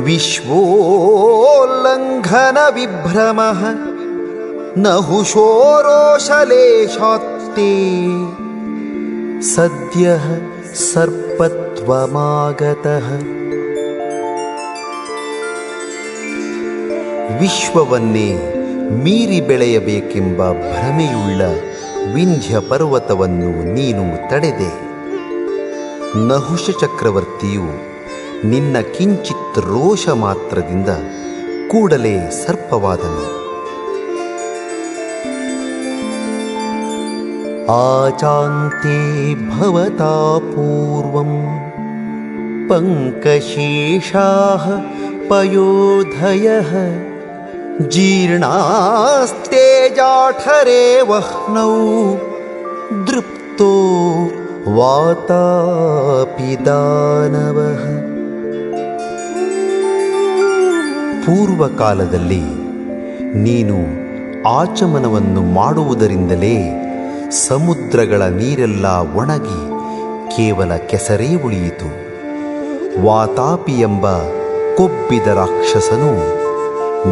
ವಿಶ್ವೋಲ್ಲಂಘನ ವಿಭ್ರಮಃ ನಹುಶೋರೋಷಲೇಶಾತ್ತೇ ಸದ್ಯಃ ಸರ್ಪತ್ವಮಾಗತಃ. ವಿಶ್ವವನ್ನೇ ಮೀರಿ ಬೆಳೆಯಬೇಕೆಂಬ ಭ್ರಮೆಯುಳ್ಳ ವಿಂಧ್ಯ ಪರ್ವತವನ್ನು ನೀನು ತಡೆದೆ. ನಹುಷ ಚಕ್ರವರ್ತಿಯು ನಿನ್ನ ಕಿಂಚಿತ್ ರೋಷ ಮಾತ್ರದಿಂದ ಕೂಡಲೇ ಸರ್ಪವಾದನು. ಆಚಾಂತೆ ಭವತಾ ಪೂರ್ವಂ ಪಂಕಶೇಷಾಃ ಪಯೋಧಯಃ ಜೀರ್ಣಾಸ್ತೆ ಜಾಠರೇ ವಹ್ನೌ ದೃಪ್ತೋ ವಾತಾಪಿ ದಾನವಃ. ಪೂರ್ವಕಾಲದಲ್ಲಿ ನೀನು ಆಚಮನವನ್ನು ಮಾಡುವುದರಿಂದಲೇ ಸಮುದ್ರಗಳ ನೀರೆಲ್ಲ ಒಣಗಿ ಕೇವಲ ಕೆಸರೇ ಉಳಿಯಿತು. ವಾತಾಪಿ ಎಂಬ ಕೊಬ್ಬಿದ ರಾಕ್ಷಸನು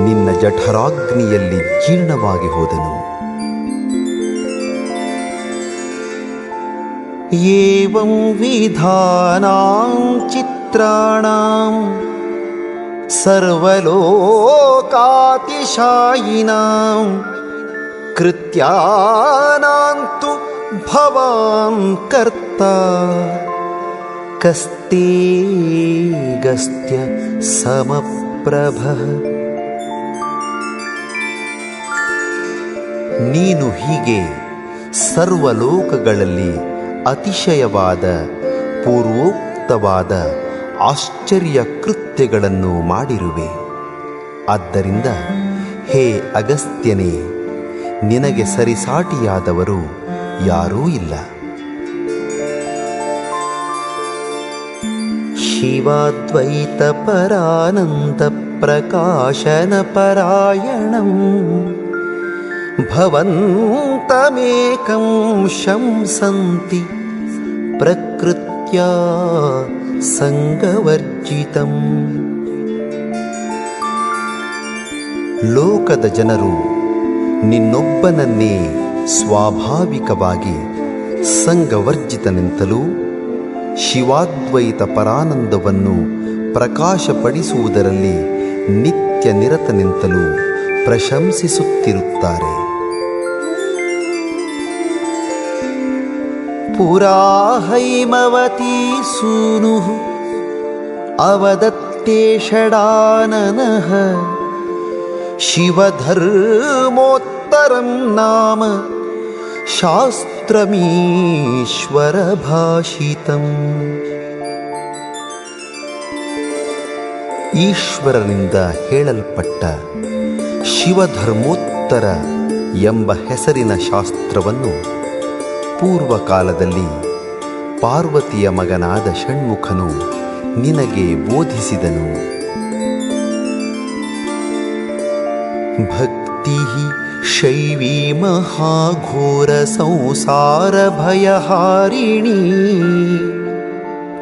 ನಿನ್ನ ಜಠರಾಗ್ನಿಯಲ್ಲಿ ಜೀರ್ಣವಾಗಿ ಹೋದನು. ಏವಂ ವಿಧಾನಾಂ ಚಿತ್ರಾಣಾಂ ಸರ್ವಲೋಕಾತಿಶಾಯಿನಾಂ ಕೃತ್ಯಾನಾಂತು ಭವಾನ್ ಕರ್ತಾ ಕಸ್ತೇಗಸ್ತ್ಯ ಸಮಪ್ರಭಃ. ನೀನು ಹೀಗೆ ಸರ್ವಲೋಕಗಳಲ್ಲಿ ಅತಿಶಯವಾದ ಪೂರ್ವೋಕ್ತವಾದ ಆಶ್ಚರ್ಯ ಕೃತ್ಯಗಳನ್ನು ಮಾಡಿರುವೆ. ಆದ್ದರಿಂದ ಹೇ ಅಗಸ್ತ್ಯನೇ, ನಿನಗೆ ಸರಿಸಾಟಿಯಾದವರು ಯಾರೂ ಇಲ್ಲ. ಶಿವಾದ್ವೈತ ಪರಾನಂದ ಪ್ರಕಾಶನ ಪರಾಯಣಂ ಭವಂತಮೇಕಂ ಶಂಸಂತಿ ಪ್ರಕೃತ್ಯಾ ಸಂಗವರ್ಜಿತಂ. ಲೋಕದ ಜನರು ನಿನ್ನೊಬ್ಬನನ್ನೇ ಸ್ವಾಭಾವಿಕವಾಗಿ ಸಂಗವರ್ಜಿತನೆಂತಲೂ ಶಿವಾದ್ವೈತ ಪರಾನಂದವನ್ನು ಪ್ರಕಾಶಪಡಿಸುವುದರಲ್ಲಿ ನಿತ್ಯ ನಿರತನೆಂತಲೂ ಪ್ರಶಂಸಿಸುತ್ತಿರುತ್ತಾರೆ. ಪುರಾ ಹೈಮವತೀ ಸೂನುಃ ಅವದತ್ತೇಷಡಾನನಃ ಶಿವಧರ್ಮೋತ್ತರಂ ನಾಮ ಶಾಸ್ತ್ರಮೀಶ್ವರ ಭಾಷಿತಂ. ಈಶ್ವರನಿಂದ ಹೇಳಲ್ಪಟ್ಟ ಶಿವಧರ್ಮೋತ್ತರ ಎಂಬ ಹೆಸರಿನ ಶಾಸ್ತ್ರವನ್ನು ಪೂರ್ವಕಾಲದಲ್ಲಿ ಪಾರ್ವತಿಯ ಮಗನಾದ ಷಣ್ಮುಖನು ನಿನಗೆ ಬೋಧಿಸಿದನು. ಭಕ್ತಿ ಶೈವೀ ಮಹಾಘೋರ ಸಂಸಾರ ಭಯಹಾರಿಣೀ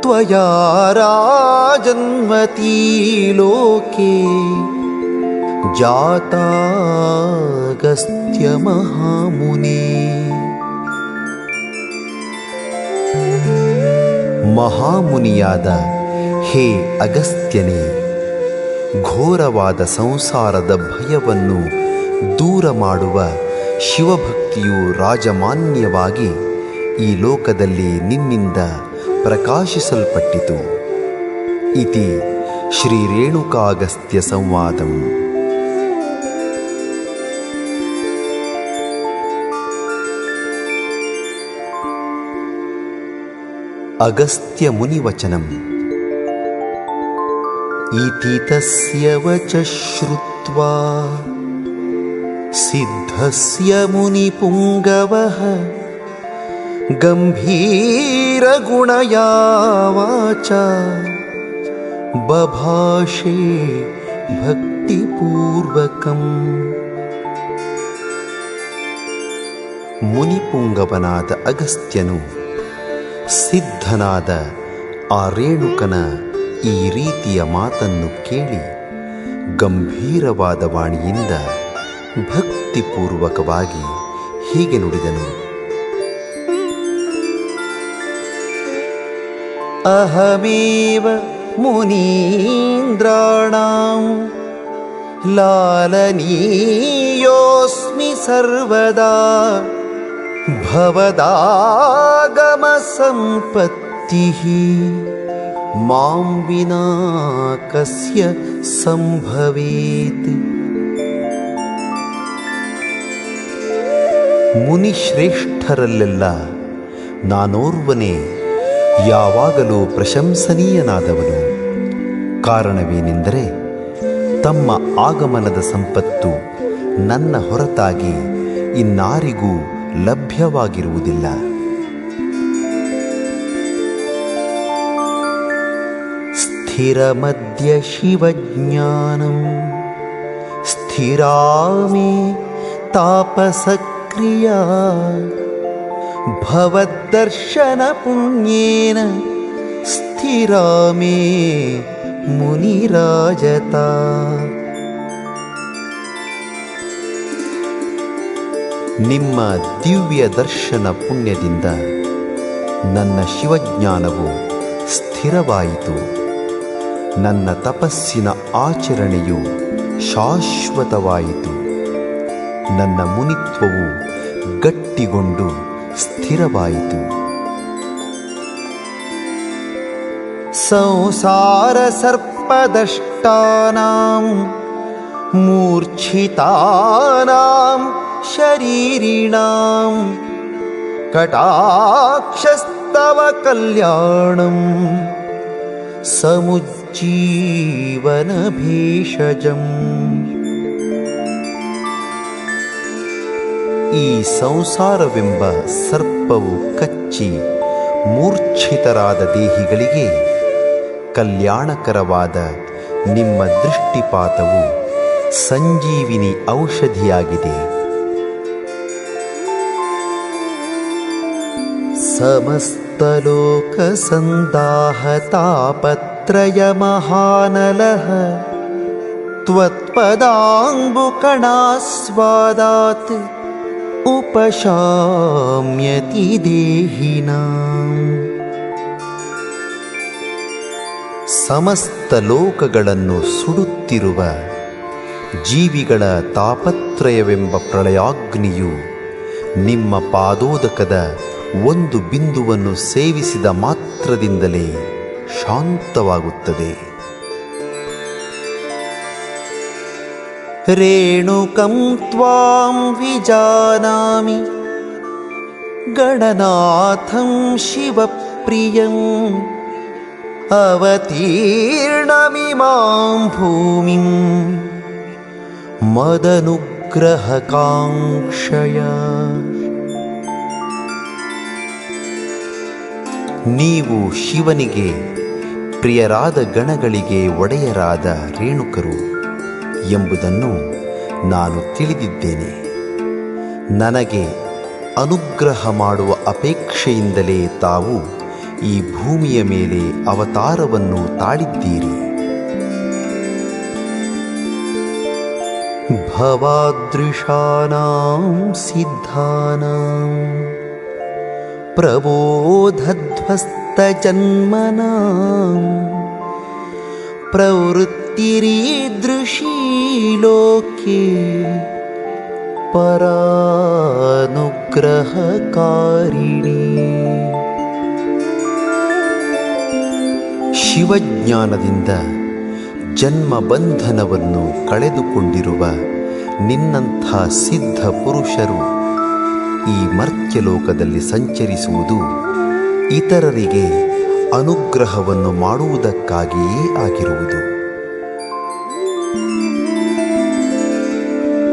ತ್ವಯಾ ರಾಜನ್ವತೀ ಲೋಕೆ ಜಾತಾಗಸ್ತ್ಯ ಮಹಾಮುನಿ. ಮಹಾಮುನಿಯಾದ ಹೇ ಅಗಸ್ತ್ಯನೇ, ಘೋರವಾದ ಸಂಸಾರದ ಭಯವನ್ನು ದೂರ ಮಾಡುವ ಶಿವಭಕ್ತಿಯು ರಾಜಮಾನ್ಯವಾಗಿ ಈ ಲೋಕದಲ್ಲಿ ನಿನ್ನಿಂದ ಪ್ರಕಾಶಿಸಲ್ಪಟ್ಟಿತು. ಇತಿ ಶ್ರೀ ರೇಣುಕಾಗಸ್ತ್ಯ ಸಂವಾದಂ. ಅಗಸ್ತ್ಯ ಮುನಿವಚನಂ. ಇತಿ ತಸ್ಯ ವಚ ಶ್ರುತ್ವಾ ಸಿದ್ಧಸ್ಯ ಮುನಿಪುಂಗವಃ ಗಂಭೀರಗುಣಯಾ ವಾಚಾ ಬಭಾಷೆ ಭಕ್ತಿಪೂರ್ವಕಂ. ಮುನಿಪುಂಗವನಾದ ಅಗಸ್ತ್ಯನು ಸಿದ್ಧನಾದ ಆ ರೇಣುಕನ ಈ ರೀತಿಯ ಮಾತನ್ನು ಕೇಳಿ ಗಂಭೀರವಾದ ವಾಣಿಯಿಂದ ಭಕ್ತಿಪೂರ್ವಕವಾಗಿ ಹೀಗೆ ನುಡಿದನು. ಅಹಮೇವ ಮುನೀಂದ್ರಾಣಾಂ ಲಾಲನೀಯೋಸ್ಮಿ ಸರ್ವದಾ ಭವದಾಗಮ ಸಂಪತ್ತಿಃ ಮಾಂ ವಿನಾ ಕಸ್ಯ ಸಂಭವೇತ್. ಮುನಿಶ್ರೇಷ್ಠರಲ್ಲೆಲ್ಲ ನಾನೋರ್ವನೇ ಯಾವಾಗಲೂ ಪ್ರಶಂಸನೀಯನಾದವನು. ಕಾರಣವೇನೆಂದರೆ ತಮ್ಮ ಆಗಮನದ ಸಂಪತ್ತು ನನ್ನ ಹೊರತಾಗಿ ಇನ್ನಾರಿಗೂ ಲಭ್ಯವಾಗಿರುವುದಿಲ್ಲ. ಸ್ಥಿರಮದ್ಯ ಶಿವಜ್ಞಾನಂ ಸ್ಥಿರಾಮೇ ತಾಪಸಕ್ರಿಯಾ ಭವದ್ದರ್ಶನ ಪುಣ್ಯೇನ ಸ್ಥಿರಾ ಮೇ ಮುನಿರಾಜತಾ. ನಿಮ್ಮ ದಿವ್ಯ ದರ್ಶನ ಪುಣ್ಯದಿಂದ ನನ್ನ ಶಿವಜ್ಞಾನವು ಸ್ಥಿರವಾಯಿತು. ನನ್ನ ತಪಸ್ಸಿನ ಆಚರಣೆಯು ಶಾಶ್ವತವಾಯಿತು. ನನ್ನ ಮುನಿತ್ವವು ಗಟ್ಟಿಗೊಂಡು ಸ್ಥಿರವಾಯಿತು. ಸಂಸಾರ ಸರ್ಪದಷ್ಟಾನಾಂ ಮೂರ್ಛಿತಾನಾಂ ಶರೀರಿಣಾಂ ಕಟಾಕ್ಷಸ್ತವ ಕಲ್ಯಾಣಂ ಸಮುಜ್ಜೀವನ ಭೇಷಜಂ. ಈ ಸಂಸಾರವೆಂಬ ಸರ್ಪವು ಕಚ್ಚಿ ಮೂರ್ಛಿತರಾದ ದೇಹಿಗಳಿಗೆ ಕಲ್ಯಾಣಕರವಾದ ನಿಮ್ಮ ದೃಷ್ಟಿಪಾತವು ಸಂಜೀವಿನಿ ಔಷಧಿಯಾಗಿದೆ. ಸಮಸ್ತಲೋಕ ಸಂದಾಹತಾಪತ್ರಯ ಮಹಾನಲಃ ತ್ವತ್ಪದಾಂಬುಕಣಾಸ್ವಾದಾತ್ ಉಪಶಾಮ್ಯತಿ ದೇಹಿನಾಂ. ಸಮಸ್ತ ಲೋಕಗಳನ್ನು ಸುಡುತ್ತಿರುವ ಜೀವಿಗಳ ತಾಪತ್ರಯವೆಂಬ ಪ್ರಳಯಾಗ್ನಿಯು ನಿಮ್ಮ ಪಾದೋದಕದ ಒಂದು ಬಿಂದುವನ್ನು ಸೇವಿಸಿದ ಮಾತ್ರದಿಂದಲೇ ಶಾಂತವಾಗುತ್ತದೆ. ರೇಣುಕಂ ತ್ವಾಂ ವಿಜಾನಾಮಿ ಗಣನಾಥಂ ಶಿವಪ್ರಿಯಂ ಅವತೀರ್ಣಮಿಮಾಂ ಭೂಮಿಂ ಮದನುಗ್ರಹಕಾಂಕ್ಷಯ. ನೀವು ಶಿವನಿಗೆ ಪ್ರಿಯರಾದ ಗಣಗಳಿಗೆ ಒಡೆಯರಾದ ರೇಣುಕರು ಎಂಬುದನ್ನು ನಾನು ತಿಳಿದಿದ್ದೇನೆ. ನನಗೆ ಅನುಗ್ರಹ ಮಾಡುವ ಅಪೇಕ್ಷೆಯಿಂದಲೇ ತಾವು ಈ ಭೂಮಿಯ ಮೇಲೆ ಅವತಾರವನ್ನು ತಾಳಿದ್ದೀರಿ. ಭವಾದೃಶಾನಾಂ ಸಿದ್ಧಾನಾಂ ಪ್ರಬೋಧಧ್ವಸ್ತಜನ್ಮನಾಂ ಪ್ರವೃತ್ತಿರೀದೃಶೀ ಲೋಕೆ ಪರಾನುಗ್ರಹಕಾರಿಣಿ. ಶಿವಜ್ಞಾನದಿಂದ ಜನ್ಮ ಬಂಧನವನ್ನು ಕಳೆದುಕೊಂಡಿರುವ ನಿನ್ನಂಥ ಸಿದ್ಧ ಪುರುಷರು ಈ ಮರ್ತ್ಯಲೋಕದಲ್ಲಿ ಸಂಚರಿಸುವುದು ಇತರರಿಗೆ ಅನುಗ್ರಹವನ್ನು ಮಾಡುವುದಕ್ಕಾಗಿಯೇ ಆಗಿರುವುದು.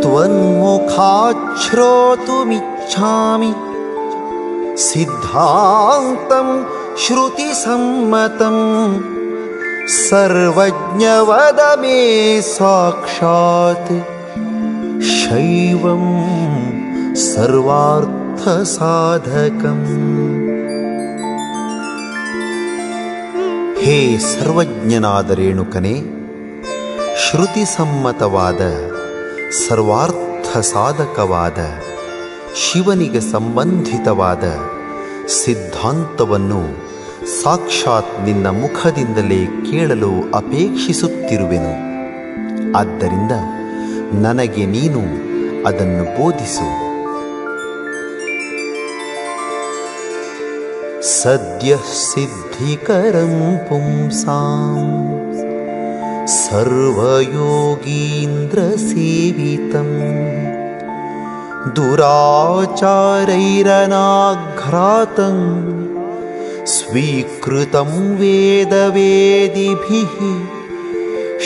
ತ್ವನ್ಮುಖಾಚ್ಛ್ರೋತುಮಿಚ್ಛಾಮಿ ಸಿದ್ಧಾಂತಂ ಶ್ರುತಿಸಮ್ಮತಂ ಸರ್ವಜ್ಞವದ ಮೇ ಸಾಕ್ಷಾತ್ ಶೈವಂ ಸರ್ವಾರ್ಥ ಸಾಧಕಂ. ಹೇ ಸರ್ವಜ್ಞನಾದ ರೇಣುಕನೇ, ಶ್ರುತಿಸಮ್ಮತವಾದ ಸರ್ವಾರ್ಥ ಸಾಧಕವಾದ ಶಿವನಿಗೆ ಸಂಬಂಧಿತವಾದ ಸಿದ್ಧಾಂತವನ್ನು ಸಾಕ್ಷಾತ್ ನಿನ್ನ ಮುಖದಿಂದಲೇ ಕೇಳಲು ಅಪೇಕ್ಷಿಸುತ್ತಿರುವೆನು. ಆದ್ದರಿಂದ ನನಗೆ ನೀನು ಅದನ್ನು ಬೋಧಿಸು. ಸದ್ಯಃ ಸಿದ್ಧಿಕರಂ ಪುಂಸಾಂ ಸರ್ವಯೋಗೀಂದ್ರ ಸೇವಿತಂ ದುರಾಚಾರೈರನಾಘ್ರಾತಂ ಸ್ವೀಕೃತಂ ವೇದವೇದಿಭಿಃ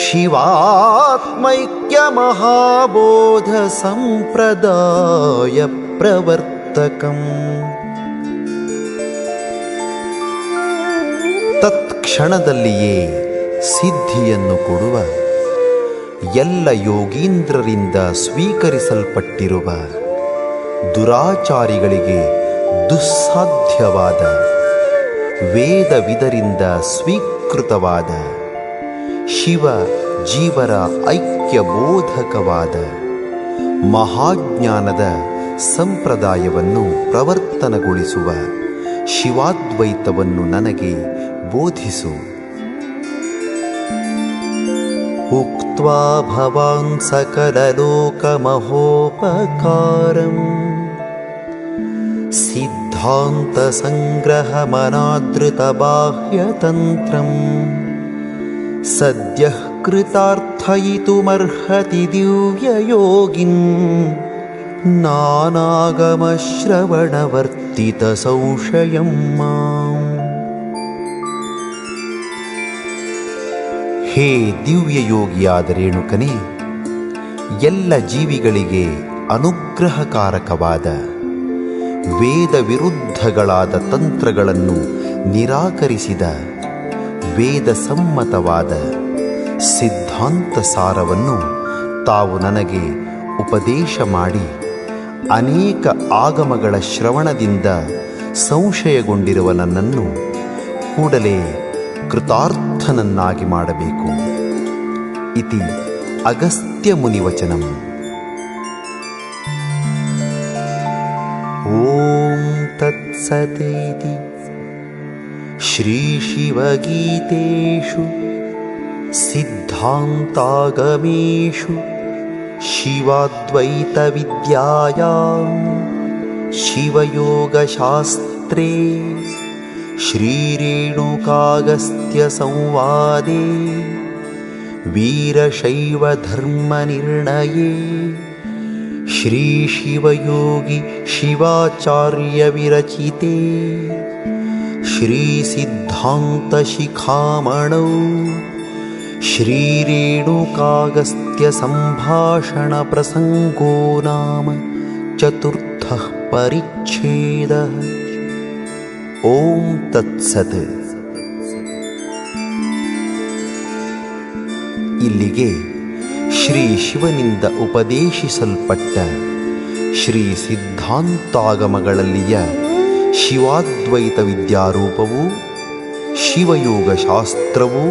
ಶಿವಾತ್ಮೈಕ್ಯ ಮಹಾಬೋಧ ಸಂಪ್ರದಾಯ ಪ್ರವರ್ತಕಂ. ತತ್ಕ್ಷಣದಲ್ಲಿಯೇ ಸಿದ್ಧಿಯನ್ನು ಕೊಡುವ, ಎಲ್ಲ ಯೋಗೀಂದ್ರರಿಂದ ಸ್ವೀಕರಿಸಲ್ಪಟ್ಟಿರುವ, ದುರಾಚಾರಿಗಳಿಗೆ ದುಸ್ಸಾಧ್ಯವಾದ ವೇದವಿದರಿಂದ ಸ್ವೀಕೃತವಾದ ಶಿವ ಜೀವರ ಐಕ್ಯ ಬೋಧಕವಾದ ಮಹಾಜ್ಞಾನದ ಸಂಪ್ರದಾಯವನ್ನು ಪ್ರವರ್ತನಗೊಳಿಸುವ ಶಿವಾದ್ವೈತವನ್ನು ನನಗೆ ಬೋಧಿಸು. ಉಕ್ತ್ವಾ ಭವಾನ್ ಸಕಲಲೋಕಮಹೋಪಕಾರಂ ಸಿದ್ಧಾಂತ ಸಂಗ್ರಹ ಮನಾದೃತ ಬಾಹ್ಯತಂತ್ರಂ ಸದ್ಯಃ ಕೃತಾರ್ಥಯಿತುಮರ್ಹತಿ ದಿವ್ಯಯೋಗಿನ್ ನಾನಾಗಮಶ್ರವಣವರ್ತಿತ ಸಂಶಯಂ ಮಾಂ. ಹೇ ದಿವ್ಯಯೋಗಿಯಾದ ರೇಣುಕನೇ, ಎಲ್ಲ ಜೀವಿಗಳಿಗೆ ಅನುಗ್ರಹಕಾರಕವಾದ ವೇದ ವಿರುದ್ಧಗಳಾದ ತಂತ್ರಗಳನ್ನು ನಿರಾಕರಿಸಿದ ವೇದ ಸಮ್ಮತವಾದ ಸಿದ್ಧಾಂತ ಸಾರವನ್ನು ತಾವು ನನಗೆ ಉಪದೇಶ ಮಾಡಿ ಅನೇಕ ಆಗಮಗಳ ಶ್ರವಣದಿಂದ ಸಂಶಯಗೊಂಡಿರುವ ನನ್ನನ್ನು ಕೂಡಲೇ ಕೃತಾರ್ಥನನ್ನಾಗಿ ಮಾಡಬೇಕು. ಇತಿ ಅಗಸ್ತ್ಯ ಮುನಿವಚನಂ. ಓಂ ತತ್ಸತೇತಿ ಶ್ರೀಶಿವಗೀತೇಷು ಸಿದ್ಧಾಂತಾಗಮೇಷು ಶಿವಾದ್ವೈತವಿದ್ಯಾಯಾಂ ಶಿವಯೋಗಶಾಸ್ತ್ರೇ ಶ್ರೀರೇಣುಕಾಗಸ್ತ್ಯ ಸಂವಾದೇ ವೀರಶೈವಧರ್ಮನಿರ್ಣಯೇ ಶ್ರೀಶಿವಯೋಗಿ ಶಿವಾಚಾರ್ಯ ವಿರಚಿತೆ ಶ್ರೀಸಿದ್ಧಾಂತಶಿಖಾಮಣೌ ಶ್ರೀರೇಣುಕಾಗಸ್ತ್ಯ ಸಂಭಾಷಣ ಪ್ರಸಂಗೋ ನಾಮ ಚತುರ್ಥಃ ಪರಿಚ್ಛೇದಃ. ಓಂ ತತ್ಸತ್. ಇಲ್ಲಿಗೆ ಶ್ರೀ ಶಿವನಿಂದ ಉಪದೇಶಿಸಲ್ಪಟ್ಟ ಶ್ರೀ ಸಿದ್ಧಾಂತಾಗಮಗಳಲ್ಲಿಯ ಶಿವಾದ್ವೈತ ವಿದ್ಯಾರೂಪವು, ಶಿವಯೋಗ ಶಾಸ್ತ್ರವು,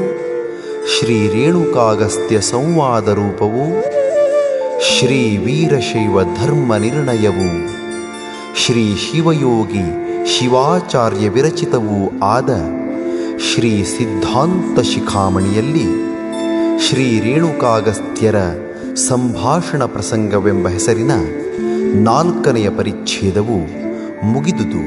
ಶ್ರೀ ರೇಣುಕಾಗಸ್ತ್ಯ ಸಂವಾದ ರೂಪವು, ಶ್ರೀ ವೀರಶೈವ ಧರ್ಮ ನಿರ್ಣಯವೂ, ಶ್ರೀ ಶಿವಯೋಗಿ ಶಿವಾಚಾರ್ಯ ವಿರಚಿತವೂ ಆದ ಶ್ರೀ ಸಿದ್ಧಾಂತ ಶಿಖಾಮಣಿಯಲ್ಲಿ ಶ್ರೀ ರೇಣುಕಾಗಸ್ತ್ಯರ ಸಂಭಾಷಣ ಪ್ರಸಂಗವೆಂಬ ಹೆಸರಿನ 4ನೆಯ ಪರಿಚ್ಛೇದವು ಮುಗಿದುದು.